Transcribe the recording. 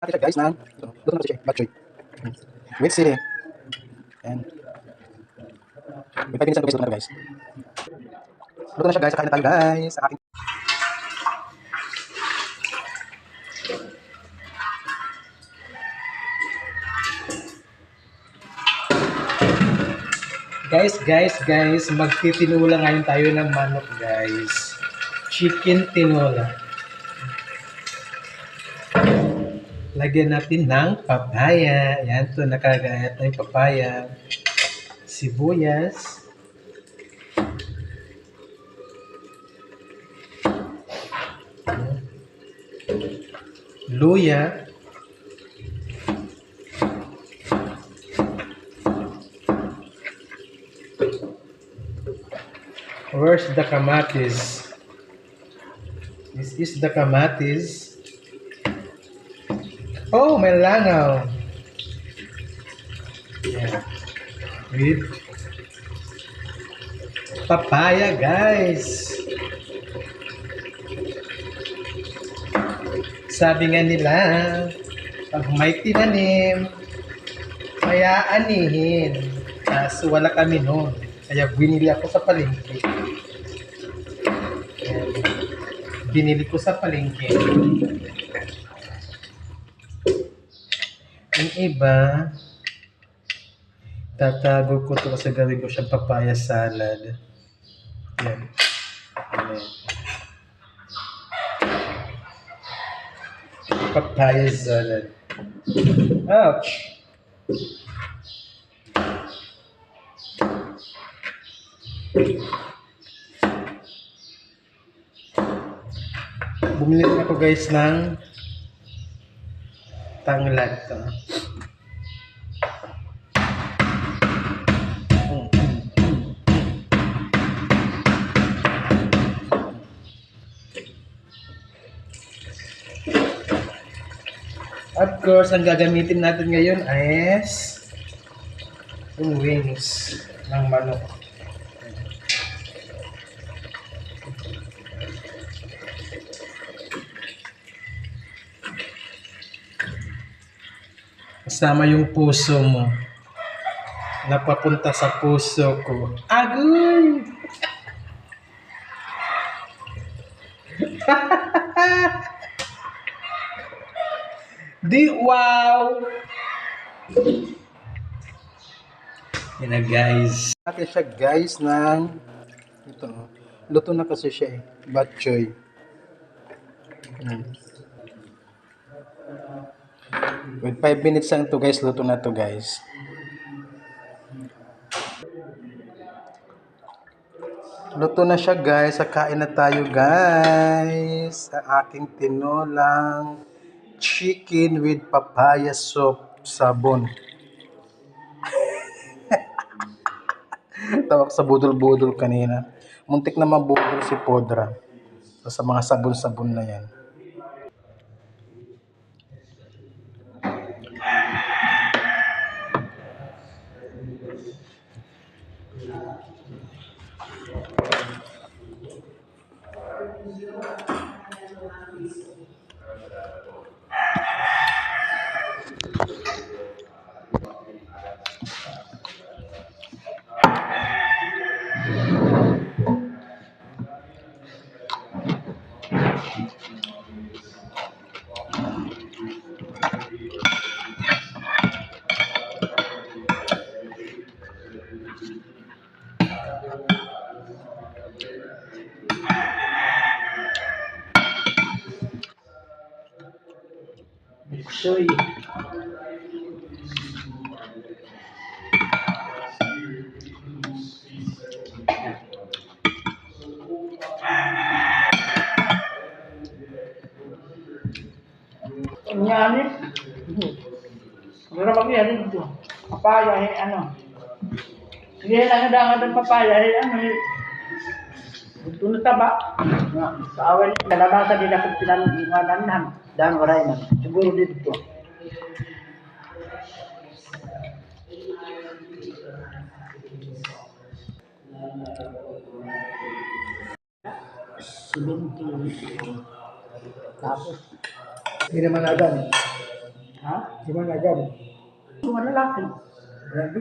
Natin siya guys ng luto na siya, bok choy. With sili. And with 5 minutes na guys, luto na guys. Luto na siya guys, kakain na tayo guys. Sa aking guys, magtitinula ngayon tayo ng manok guys. Chicken tinola. Lagyan natin ng papaya. Yan to, nakagayat na yung papaya. Sibuyas. Luya. Where's the kamatis? This is the kamatis. Oh, may langaw. Yeah. With papaya, guys. Sabi nga nila, pag may tinanim, kaya anihin. Kaso wala kami noon. Kaya binili ako sa palengke. Binili ko sa palengke. Ang iba, tatago ko ito kasi gawin ko siyang papaya salad. Yan. Ayan. Papaya salad. Ouch! Bumili rin ako guys ng tanglad. Of course, ang gagamitin natin ngayon is yung wings ng manok. Kasama yung puso mo. Napapunta sa puso ko. Agoy! Di wow! Yan na guys. Natin siya guys ng ito. Luto na kasi siya eh. Bok choy. With 5 minutes lang to guys, luto na to guys. Luto na siya guys, kakain na tayo guys. Sa aking tinolang chicken with papaya soup sabon. Tawag sa budol-budol kanina. Muntik na mabudol si Podra. Sa mga sabon-sabon na yan. Soy. Nyanit. Ano mag-iyan dito? Papaya, ano? Hindi lang nga ng papaya, ano? Ito na taba. Sa awal, kalabasa din ako pinanunganan. Dahil waray na. Siguro dito. Tapos, Hindi naman agad. Ha? Di man agad. Mga lalaki. Grabe.